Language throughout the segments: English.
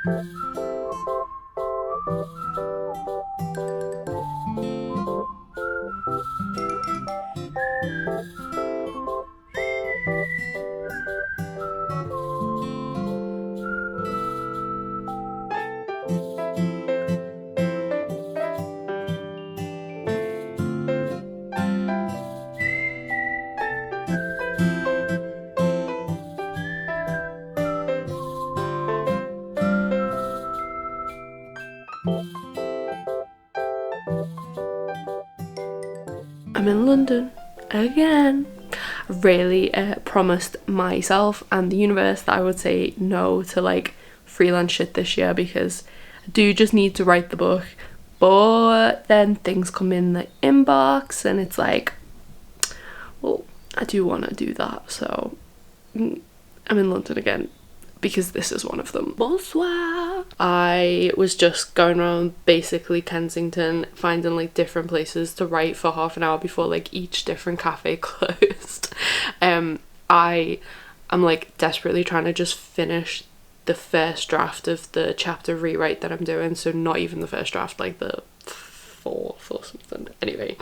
I'm in London again. I really promised myself and the universe that I would say no to like freelance shit this year, because I do just need to write the book, but then things come in the inbox and it's like, well, I do want to do that, so I'm in London again because this is one of them. Bonsoir! I was just going around basically Kensington finding like different places to write for half an hour before like each different cafe closed. I am like desperately trying to just finish the first draft of the chapter rewrite that I'm doing, so not even the first draft, like the fourth or something. Anyway,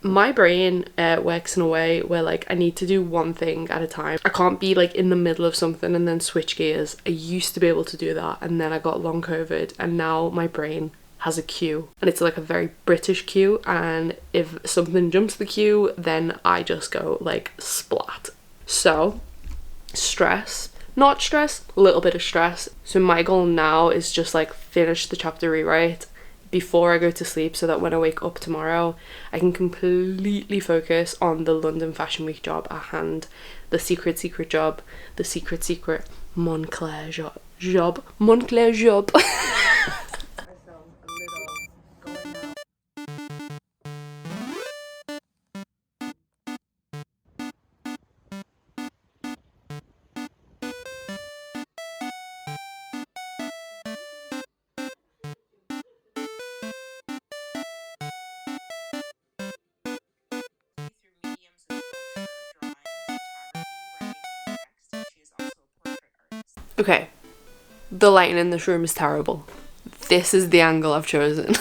my brain works in a way where like I need to do one thing at a time. I can't be like in the middle of something and then switch gears. I used to be able to do that, and then I got long COVID, and now my brain has a queue, and it's like a very British queue, and if something jumps the queue then I just go like splat. So not stress, a little bit of stress. So my goal now is just like finish the chapter rewrite before I go to sleep, so that when I wake up tomorrow I can completely focus on the London Fashion Week job at hand, the secret job, the secret Moncler job. Okay, the lighting in this room is terrible. This is the angle I've chosen.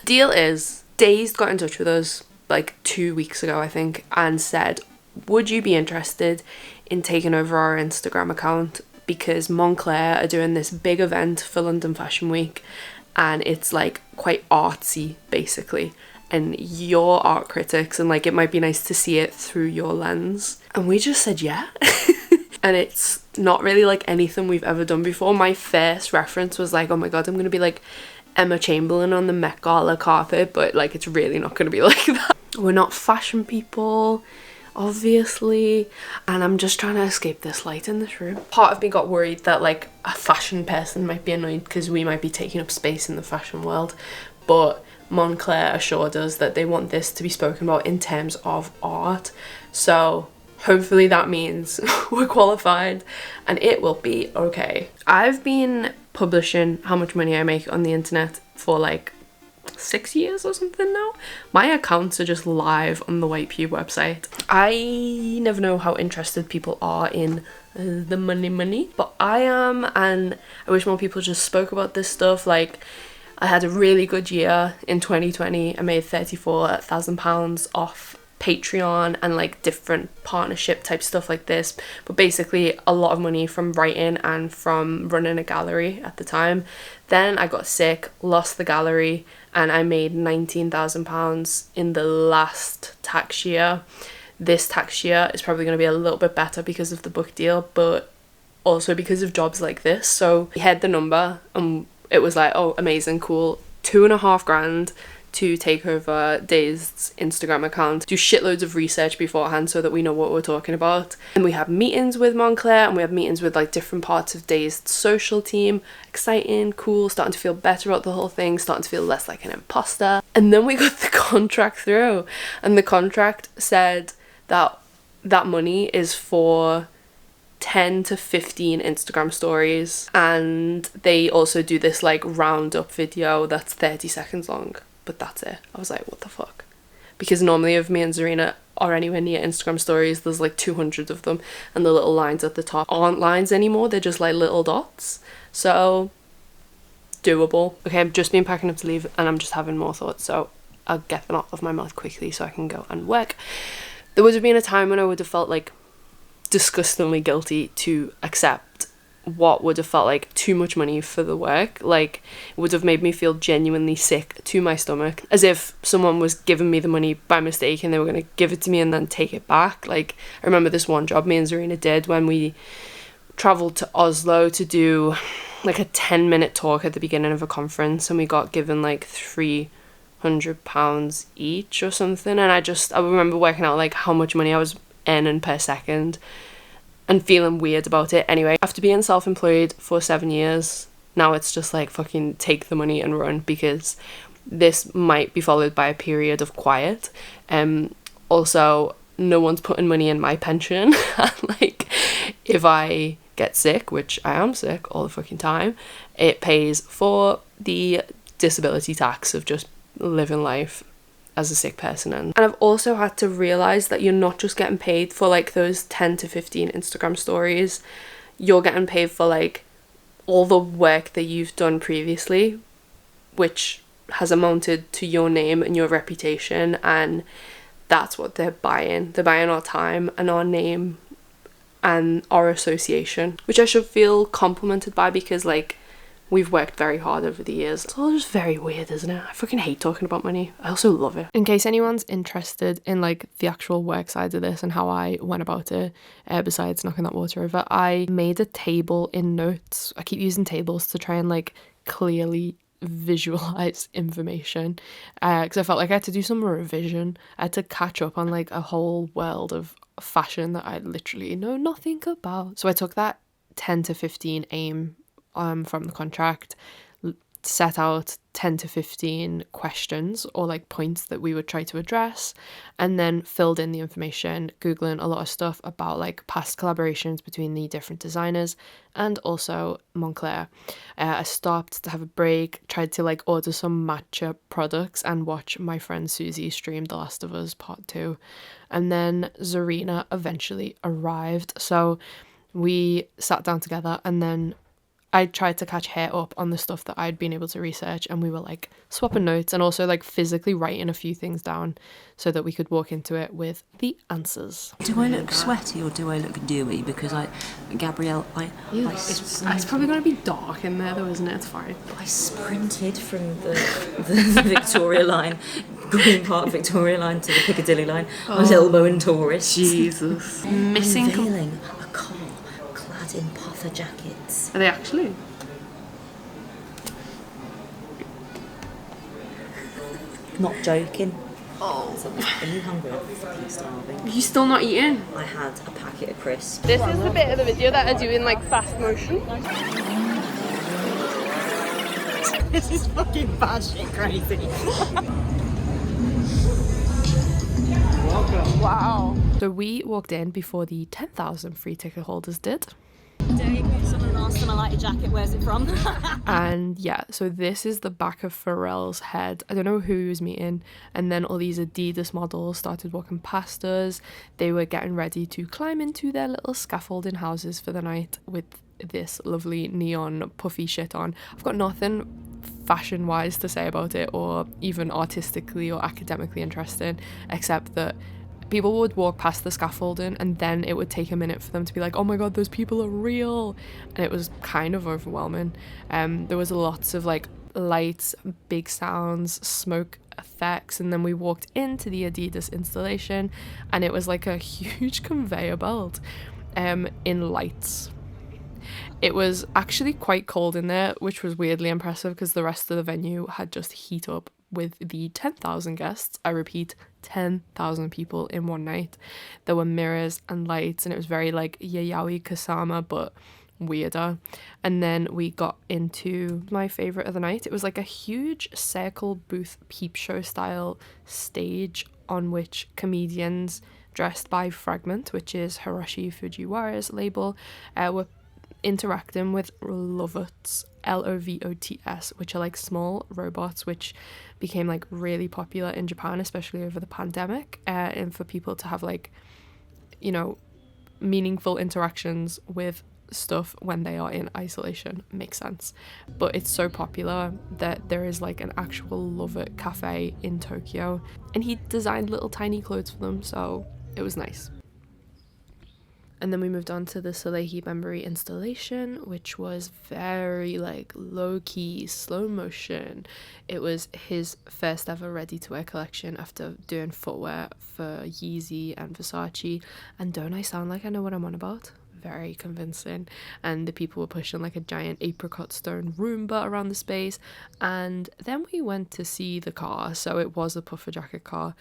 Deal is, Dazed got in touch with us like 2 weeks ago, I think, and said, would you be interested in taking over our Instagram account, because Moncler are doing this big event for London Fashion Week, and it's like quite artsy basically, and you're art critics, and like it might be nice to see it through your lens. And we just said yeah. And it's not really like anything we've ever done before. My first reference was like, oh my god, I'm gonna be like Emma Chamberlain on the Met Gala carpet, but like it's really not gonna be like that. We're not fashion people, obviously, and I'm just trying to escape this light in this room. Part of me got worried that like a fashion person might be annoyed because we might be taking up space in the fashion world, but Moncler assured us that they want this to be spoken about in terms of art, so hopefully that means we're qualified and it will be okay. I've been publishing how much money I make on the internet for like 6 years or something now. My accounts are just live on the White Pube website. I never know how interested people are in the money, but I am, and I wish more people just spoke about this stuff. Like, I had a really good year in 2020. I made £34,000 off Patreon and like different partnership type stuff like this, but basically a lot of money from writing and from running a gallery at the time. Then I got sick, lost the gallery, and I made £19,000 in the last tax year. This tax year is probably going to be a little bit better because of the book deal, but also because of jobs like this. So we had the number and it was like, oh, amazing, cool, 2.5 grand to take over Dazed's Instagram account, do shitloads of research beforehand so that we know what we're talking about. And we have meetings with Moncler, and we have meetings with like different parts of Dazed's social team. Exciting, cool, starting to feel better about the whole thing, starting to feel less like an imposter. And then we got the contract through, and the contract said that that money is for 10 to 15 Instagram stories, and they also do this like roundup video that's 30 seconds long. But that's it. I was like, what the fuck? Because normally if me and Zarina are anywhere near Instagram stories, there's like 200 of them, and the little lines at the top aren't lines anymore, they're just like little dots. So doable. Okay, I've just been packing up to leave and I'm just having more thoughts, so I'll get them out of my mouth quickly so I can go and work. There would have been a time when I would have felt like disgustingly guilty to accept what would have felt like too much money for the work. Like, it would have made me feel genuinely sick to my stomach, as if someone was giving me the money by mistake and they were going to give it to me and then take it back. Like, I remember this one job me and Zarina did when we travelled to Oslo to do like a 10-minute talk at the beginning of a conference, and we got given like £300 each or something. And I remember working out like how much money I was earning per second and feeling weird about it. Anyway, after being self-employed for 7 years, now it's just like fucking take the money and run, because this might be followed by a period of quiet. Also, no one's putting money in my pension. Like, if I get sick, which I am sick all the fucking time, it pays for the disability tax of just living life as a sick person. And I've also had to realise that you're not just getting paid for like those 10 to 15 Instagram stories, you're getting paid for like all the work that you've done previously, which has amounted to your name and your reputation, and that's what they're buying. They're buying our time and our name and our association, which I should feel complimented by, because like we've worked very hard over the years. It's all just very weird, isn't it? I fucking hate talking about money. I also love it. In case anyone's interested in like the actual work side of this and how I went about it, besides knocking that water over, I made a table in Notes. I keep using tables to try and like clearly visualize information, because I felt like I had to do some revision. I had to catch up on like a whole world of fashion that I literally know nothing about. So I took that 10 to 15 aim from the contract, set out 10 to 15 questions or like points that we would try to address, and then filled in the information, googling a lot of stuff about like past collaborations between the different designers and also Moncler. I stopped to have a break, tried to like order some matcha products and watch my friend Susie stream The Last of Us Part 2, and then Zarina eventually arrived, so we sat down together and then I tried to catch her up on the stuff that I'd been able to research, and we were like swapping notes and also like physically writing a few things down so that we could walk into it with the answers. Do I look sweaty or do I look dewy? Because Gabrielle, it's probably going to be dark in there though, isn't it? It's fine. I sprinted from the Victoria line, Green Park Victoria line to the Piccadilly line. I was elbowing tourists. Jesus. Unveiling a car clad in puffer jackets. Are they actually? Not joking. Oh. Are you hungry? I'm fucking starving. You still not eating? I had a packet of crisps. This is the bit of the video that I do in like fast motion. This is fucking batshit crazy. Welcome. Wow. So we walked in before the 10,000 free ticket holders did. Someone asked them, I like your jacket, where's it from? And yeah, so this is the back of Pharrell's head. I don't know who he was meeting, and then all these Adidas models started walking past us. They were getting ready to climb into their little scaffolding houses for the night with this lovely neon puffy shit on. I've got nothing fashion wise to say about it, or even artistically or academically interesting, except that people would walk past the scaffolding and then it would take a minute for them to be like, oh my god, those people are real, and it was kind of overwhelming. There was lots of like lights, big sounds, smoke effects, and then we walked into the Adidas installation and it was like a huge conveyor belt in lights. It was actually quite cold in there, which was weirdly impressive because the rest of the venue had just heat up with the 10,000 guests. I repeat, 10,000 people in one night. There were mirrors and lights, and it was very like Yayoi Kusama, but weirder. And then we got into my favorite of the night. It was like a huge circle booth peep show style stage on which comedians dressed by Fragment, which is Hiroshi Fujiwara's label, were interacting with Lovots, Lovots, which are like small robots which became like really popular in Japan, especially over the pandemic, and for people to have like, you know, meaningful interactions with stuff when they are in isolation. Makes sense. But it's so popular that there is like an actual Love It cafe in Tokyo, and he designed little tiny clothes for them, so it was nice. And then we moved on to the Salehi Bembury installation, which was very like low-key, slow motion. It was his first ever ready-to-wear collection after doing footwear for Yeezy and Versace. And don't I sound like I know what I'm on about? Very convincing. And the people were pushing like a giant apricot stone Roomba around the space. And then we went to see the car. So it was a puffer jacket car.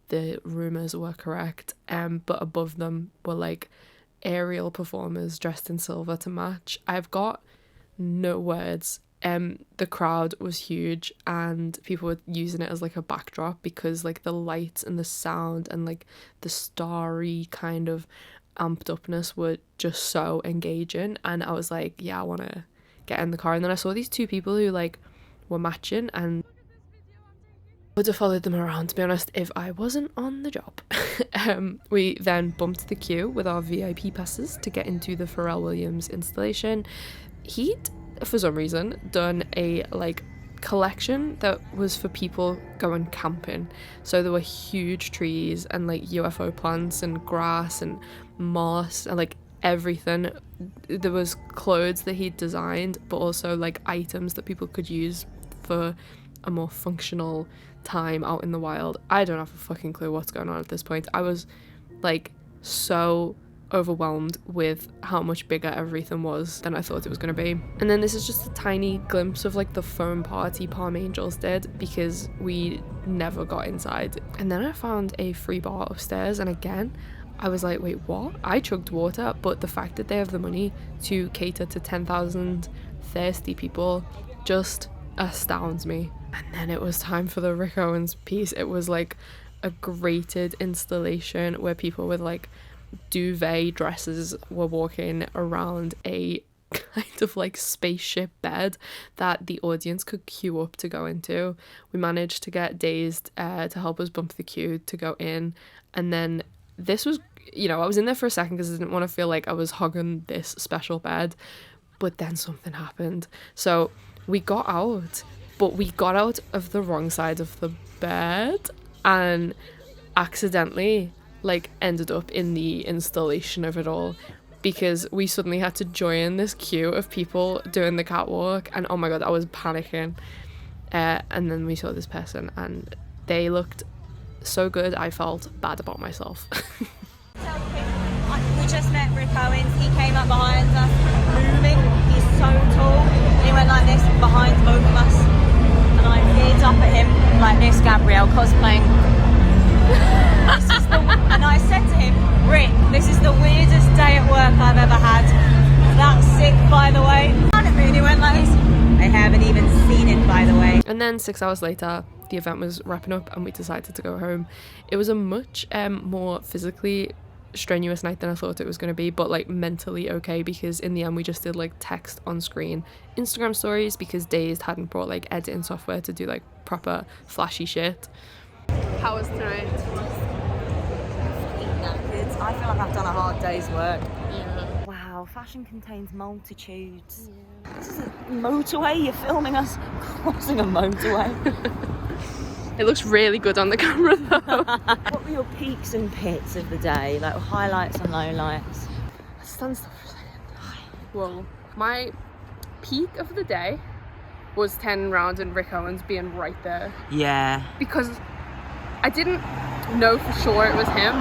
The rumours were correct. But above them were like aerial performers dressed in silver to match. I've got no words. The crowd was huge, and people were using it as like a backdrop because like the lights and the sound and like the starry kind of amped upness were just so engaging. And I was like, yeah, I want to get in the car. And then I saw these two people who like were matching, and would have followed them around, to be honest, if I wasn't on the job. We then bumped the queue with our VIP passes to get into the Pharrell Williams installation. He'd, for some reason, done a like collection that was for people going camping. So there were huge trees and like UFO plants and grass and moss and like everything. There was clothes that he'd designed, but also like items that people could use for a more functional time out in the wild. I don't have a fucking clue what's going on at this point. I was like so overwhelmed with how much bigger everything was than I thought it was going to be. And then this is just a tiny glimpse of like the foam party Palm Angels did, because we never got inside. And then I found a free bar upstairs, and again I was like, wait, what? I chugged water, but the fact that they have the money to cater to 10,000 thirsty people just astounds me. And then it was time for the Rick Owens piece. It was like a grated installation where people with like duvet dresses were walking around a kind of like spaceship bed that the audience could queue up to go into. We managed to get Dazed to help us bump the queue to go in, and then this was, you know, I was in there for a second because I didn't want to feel like I was hogging this special bed, but then something happened. So we got out, but we got out of the wrong side of the bed and accidentally like ended up in the installation of it all, because we suddenly had to join this queue of people doing the catwalk, and oh my god, I was panicking. And then we saw this person and they looked so good, I felt bad about myself. We just met Rick Owens. He came up behind us, moving. He's so tall. He went like this behind both of us, and I peered up at him like this, Gabrielle cosplaying. And I said to him, Rick, this is the weirdest day at work I've ever had. That's sick, by the way. And he went like this. I haven't even seen it, by the way. And then 6 hours later, the event was wrapping up and we decided to go home. It was a much more physically strenuous night than I thought it was going to be, but like mentally okay, because in the end we just did like text on screen Instagram stories because Dazed hadn't brought like editing software to do like proper flashy shit. How was tonight? I feel like I've done a hard day's work. Yeah. Wow, fashion contains multitudes. Yeah. This is a motorway. You're filming us crossing a motorway. It looks really good on the camera though. What were your peaks and pits of the day? Like highlights and lowlights? Stand still for a second. Well, my peak of the day was 10 rounds and Rick Owens being right there. Yeah. Because I didn't know for sure it was him.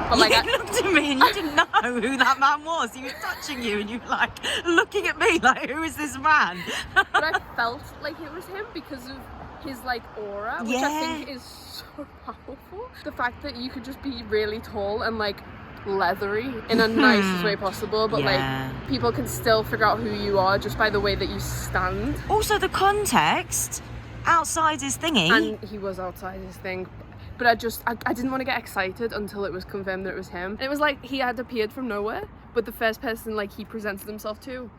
But like, you looked at me and you didn't know who that man was. He was touching you and you were like looking at me like, who is this man? But I felt like it was him because of his like aura, which I think is so powerful. The fact that you could just be really tall and like leathery in a nicest way possible, but like people can still figure out who you are just by the way that you stand. Also the context outside his thingy. And he was outside his thing. But I didn't want to get excited until it was confirmed that it was him. And it was like he had appeared from nowhere, but the first person like he presented himself to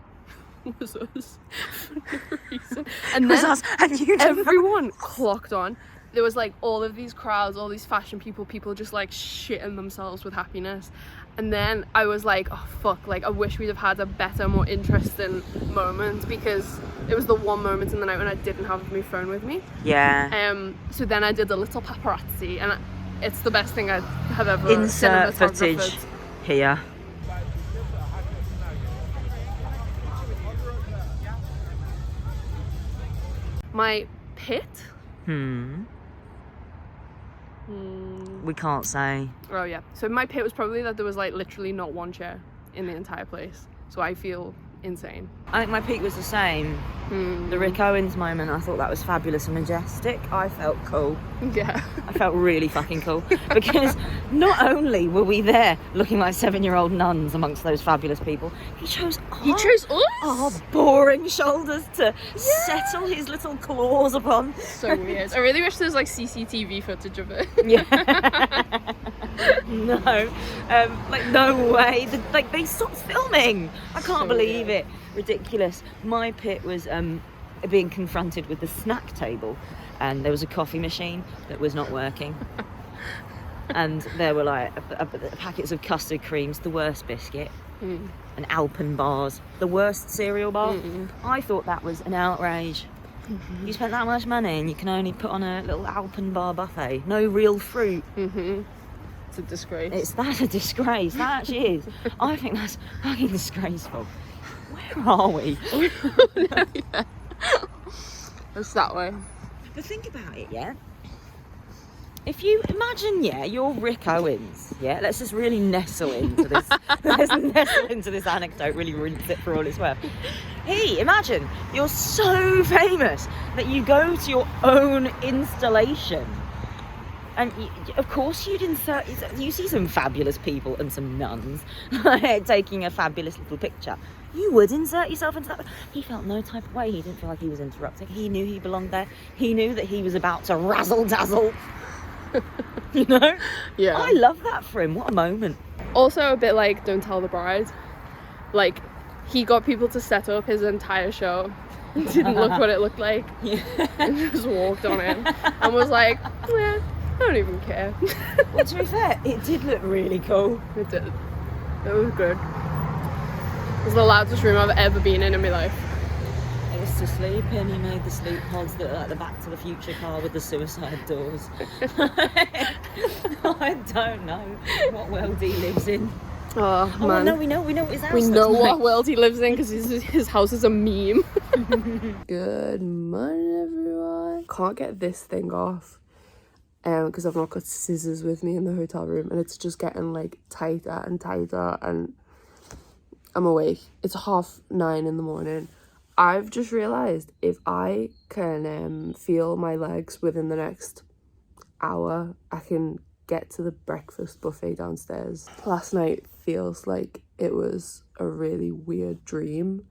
was us for no reason. And then us, and you everyone clocked on. there was like all of these crowds, all these fashion people just like shitting themselves with happiness. And then I was like, oh fuck, like I wish we'd have had a better, more interesting moment, because it was the one moment in the night when I didn't have my phone with me. Yeah. So then I did a little paparazzi, and it's the best thing I have ever Insert footage here. My pit? We can't say. Oh yeah. So my pit was probably that there was like literally not one chair in the entire place. So I feel insane. I think my peak was the same. The Rick Owens moment, I thought that was fabulous and majestic. I felt cool. Yeah. I felt really fucking cool. Because not only were we there looking like 7-year-old nuns amongst those fabulous people, he chose our boring shoulders to settle his little claws upon. So weird. I really wish there was like CCTV footage of it. Yeah. No. Like, no way. They stopped filming. I can't believe it. Ridiculous. My pit was being confronted with the snack table, and there was a coffee machine that was not working. And there were like packets of custard creams, the worst biscuit, and Alpen bars, the worst cereal bar. I thought that was an outrage. You spent that much money and you can only put on a little Alpen bar buffet. No real fruit. It's a disgrace. That's a disgrace. That actually is. I think that's fucking disgraceful. Where are we? Yeah. It's that way. But think about it, yeah? If you imagine, yeah, you're Rick Owens, yeah? Let's just really nestle into this. Let's nestle into this anecdote, really rinse it for all it's worth. Imagine you're so famous that you go to your own installation. And of course you see some fabulous people and some nuns taking a fabulous little picture. You would insert yourself into that. He felt no type of way. He didn't feel like he was interrupting. He knew he belonged there. He knew that he was about to razzle dazzle. You know? Yeah. I love that for him. What a moment. Also a bit like Don't Tell the Bride. Like, he got people to set up his entire show. Didn't look what it looked like. Yeah. And just walked on it. And was like, I don't even care. Well, to be fair, it did look really cool. It did. It was good. It was the loudest room I've ever been in my life. It was to sleep in. He made the sleep pods that are like the Back to the Future car with the suicide doors. I don't know what world he lives in. Oh man. No, we know what his house We know looks what like. world he lives in because his house is a meme. Good morning, everyone. Can't get this thing off. Because I've not got scissors with me in the hotel room, and it's just getting like tighter and tighter, and I'm awake. It's 9:30 in the morning. I've just realised if I can feel my legs within the next hour, I can get to the breakfast buffet downstairs. Last night feels like it was a really weird dream.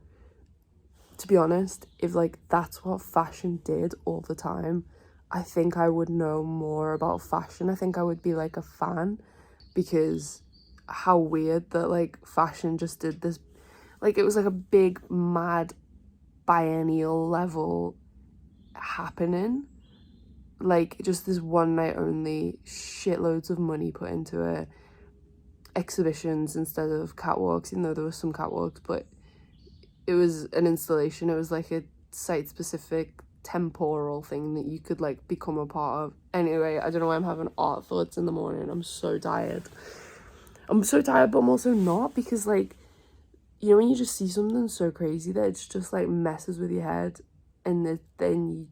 To be honest, if like that's what fashion did all the time, I think I would know more about fashion. I think I would be like a fan, because how weird that like fashion just did this. Like, it was like a big mad biennial level happening. Like, just this one night only, shitloads of money put into it. Exhibitions instead of catwalks, even though there was some catwalks, but it was an installation. It was like a site specific temporal thing that you could like become a part of. Anyway, I don't know why I'm having art thoughts in the morning. I'm so tired, but I'm also not, because like, you know when you just see something so crazy that it's just like messes with your head, and then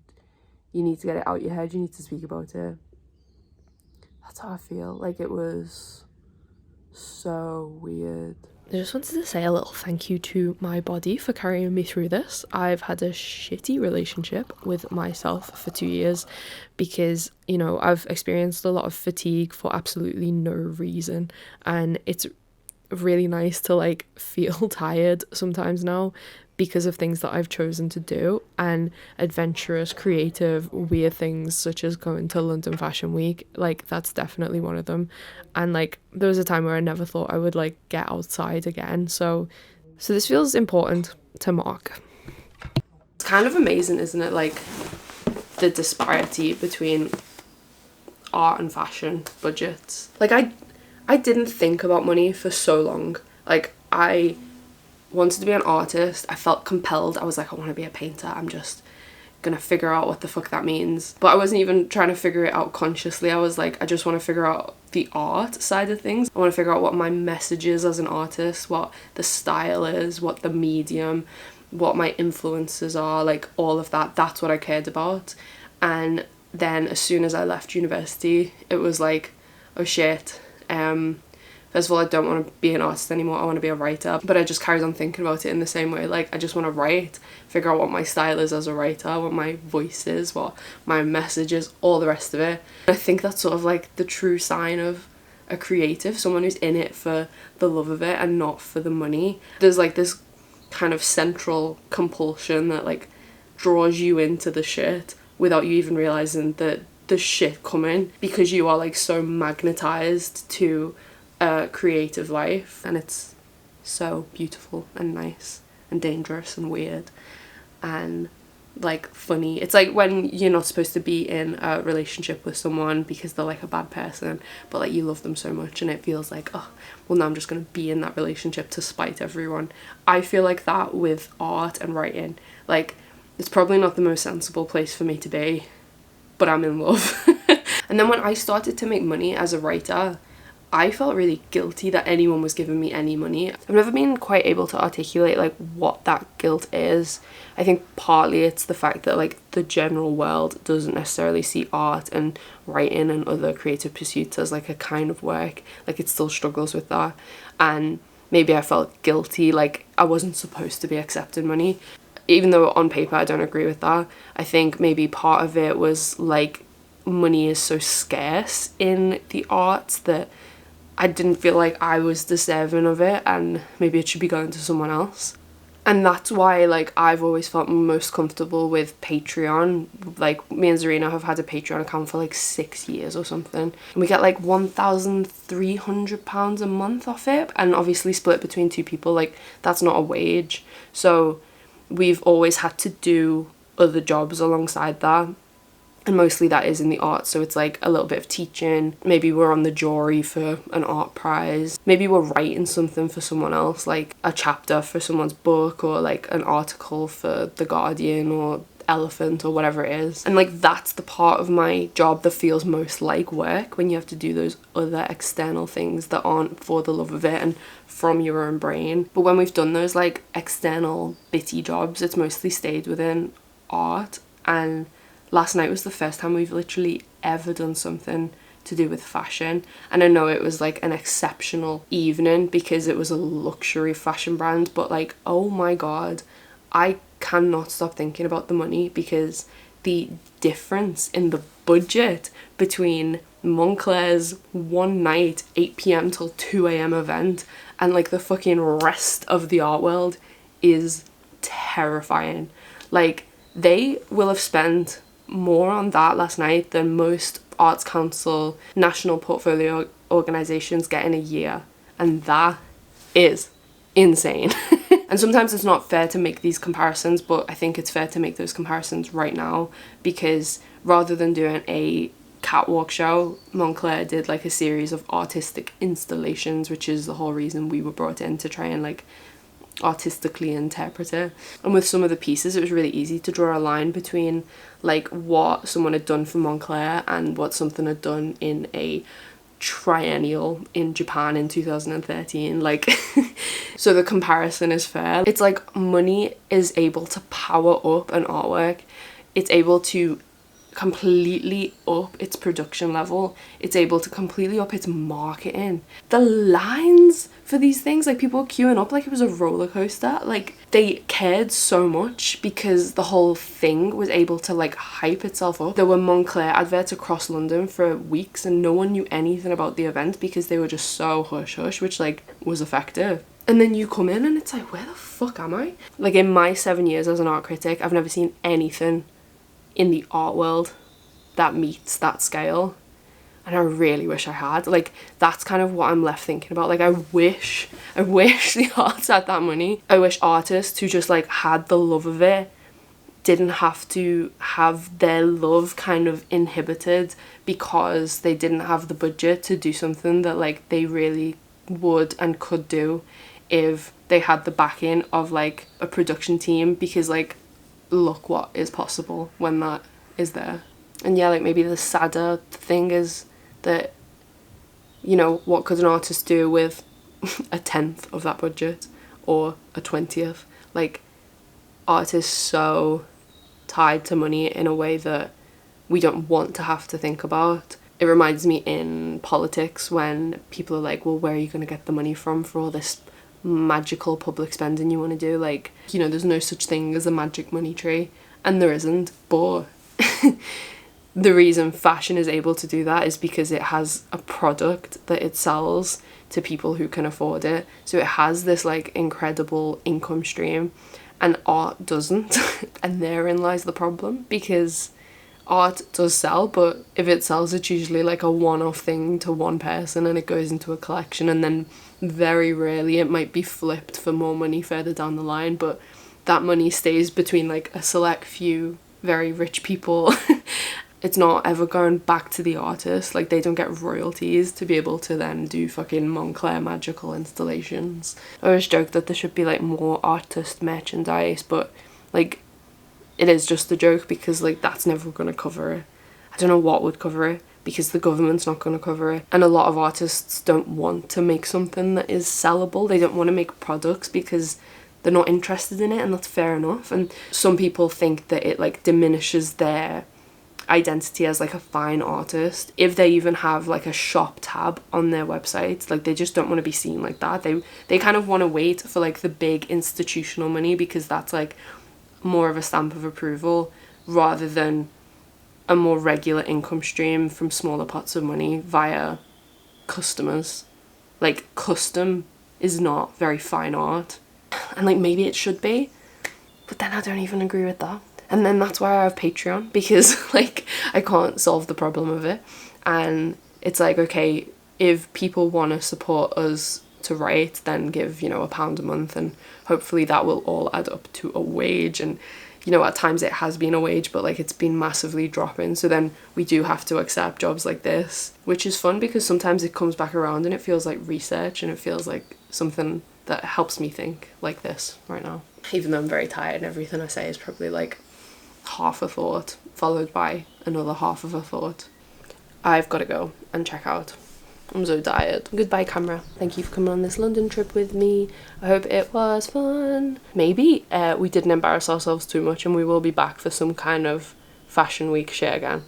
you need to get it out your head, you need to speak about it. That's how I feel. Like, it was so weird. I just wanted to say a little thank you to my body for carrying me through this. I've had a shitty relationship with myself for 2 years because, you know, I've experienced a lot of fatigue for absolutely no reason. And it's really nice to like feel tired sometimes now because of things that I've chosen to do, and adventurous, creative, weird things such as going to London Fashion Week. Like, that's definitely one of them. And like, there was a time where I never thought I would like get outside again. So this feels important to mark. It's kind of amazing, isn't it? Like, the disparity between art and fashion budgets. Like I didn't think about money for so long. Like I wanted to be an artist. I felt compelled. I was like, I want to be a painter. I'm just gonna figure out what the fuck that means. But I wasn't even trying to figure it out consciously. I was like, I just want to figure out the art side of things. I want to figure out what my message is as an artist, what the style is, what the medium, what my influences are, like all of that. That's what I cared about. And then as soon as I left university, it was like, oh shit, first of all, I don't want to be an artist anymore. I want to be a writer. But I just carried on thinking about it in the same way. Like, I just want to write, figure out what my style is as a writer, what my voice is, what my message is, all the rest of it. I think that's sort of like the true sign of a creative, someone who's in it for the love of it and not for the money. There's like this kind of central compulsion that like draws you into the shit without you even realizing that the shit coming, because you are like so magnetized to a creative life. And it's so beautiful and nice and dangerous and weird and like funny. It's like when you're not supposed to be in a relationship with someone because they're like a bad person, but like you love them so much and it feels like, oh well, now I'm just gonna be in that relationship to spite everyone. I feel like that with art and writing. Like, it's probably not the most sensible place for me to be, but I'm in love. And then when I started to make money as a writer, I felt really guilty that anyone was giving me any money. I've never been quite able to articulate like what that guilt is. I think partly it's the fact that like the general world doesn't necessarily see art and writing and other creative pursuits as like a kind of work. Like, it still struggles with that. And maybe I felt guilty, like I wasn't supposed to be accepting money. Even though on paper I don't agree with that. I think maybe part of it was like money is so scarce in the arts that I didn't feel like I was deserving of it, and maybe it should be going to someone else. And that's why like I've always felt most comfortable with Patreon. Like, me and Zarina have had a Patreon account for like 6 years or something, and we get like £1,300 a month off it, and obviously split between 2 people. Like, that's not a wage, so we've always had to do other jobs alongside that. And mostly that is in the arts, so it's like a little bit of teaching. Maybe we're on the jury for an art prize. Maybe we're writing something for someone else, like a chapter for someone's book, or like an article for The Guardian or Elephant or whatever it is. And like, that's the part of my job that feels most like work, when you have to do those other external things that aren't for the love of it and from your own brain. But when we've done those like external bitty jobs, it's mostly stayed within art. And last night was the first time we've literally ever done something to do with fashion. And I know it was like an exceptional evening because it was a luxury fashion brand, but like, oh my god, I cannot stop thinking about the money, because the difference in the budget between Moncler's one night 8 p.m. till 2 a.m. event and like the fucking rest of the art world is terrifying. Like, they will have spent more on that last night than most Arts Council national portfolio organisations get in a year, and that is insane. And sometimes it's not fair to make these comparisons, but I think it's fair to make those comparisons right now, because rather than doing a catwalk show, Moncler did like a series of artistic installations, which is the whole reason we were brought in, to try and like artistically interpret it. And with some of the pieces, it was really easy to draw a line between like what someone had done for Moncler and what something had done in a triennial in Japan in 2013. Like, so the comparison is fair. It's like money is able to power up an artwork. It's able to completely up its production level. It's able to completely up its marketing. The lines for these things, like, people were queuing up like it was a roller coaster. Like, they cared so much because the whole thing was able to like hype itself up. There were Moncler adverts across London for weeks and no one knew anything about the event because they were just so hush hush, which like was effective. And then you come in and it's like, where the fuck am I? Like, in my 7 years as an art critic, I've never seen anything in the art world that meets that scale, and I really wish I had. Like, that's kind of what I'm left thinking about. Like, I wish the arts had that money. I wish artists who just like had the love of it didn't have to have their love kind of inhibited because they didn't have the budget to do something that like they really would and could do if they had the backing of like a production team, because like look what is possible when that is there. And yeah, like maybe the sadder thing is that, you know, what could an artist do with a 10th of that budget or a 20th? Like, art is so tied to money in a way that we don't want to have to think about. It reminds me in politics when people are like, well, where are you going to get the money from for all this magical public spending you want to do? Like, you know, there's no such thing as a magic money tree, and there isn't, but the reason fashion is able to do that is because it has a product that it sells to people who can afford it. So it has this like incredible income stream, and art doesn't. And therein lies the problem, because art does sell, but if it sells, it's usually like a one-off thing to one person and it goes into a collection, and then very rarely it might be flipped for more money further down the line, but that money stays between like a select few very rich people. It's not ever going back to the artist. Like, they don't get royalties to be able to then do fucking Moncler magical installations. I always joke that there should be like more artist merchandise, but like it is just a joke, because like that's never going to cover it. I don't know what would cover it, because the government's not going to cover it. And a lot of artists don't want to make something that is sellable. They don't want to make products because they're not interested in it, and that's fair enough. And some people think that it like diminishes their identity as like a fine artist if they even have like a shop tab on their website. Like, they just don't want to be seen like that. They kind of want to wait for like the big institutional money, because that's like more of a stamp of approval, rather than a more regular income stream from smaller pots of money via customers. Like, custom is not very fine art, and like maybe it should be, but then I don't even agree with that. And then that's why I have Patreon, because like I can't solve the problem of it. And it's like, okay, if people want to support us to write, then give, you know, £1 a month, and hopefully that will all add up to a wage. And, you know, at times it has been a wage, but like it's been massively dropping. So then we do have to accept jobs like this, which is fun because sometimes it comes back around and it feels like research, and it feels like something that helps me think like this right now. Even though I'm very tired and everything I say is probably like half a thought followed by another half of a thought. I've got to go and check out. I'm so tired. Goodbye, camera. Thank you for coming on this London trip with me. I hope it was fun. Maybe we didn't embarrass ourselves too much, and we will be back for some kind of fashion week shit again.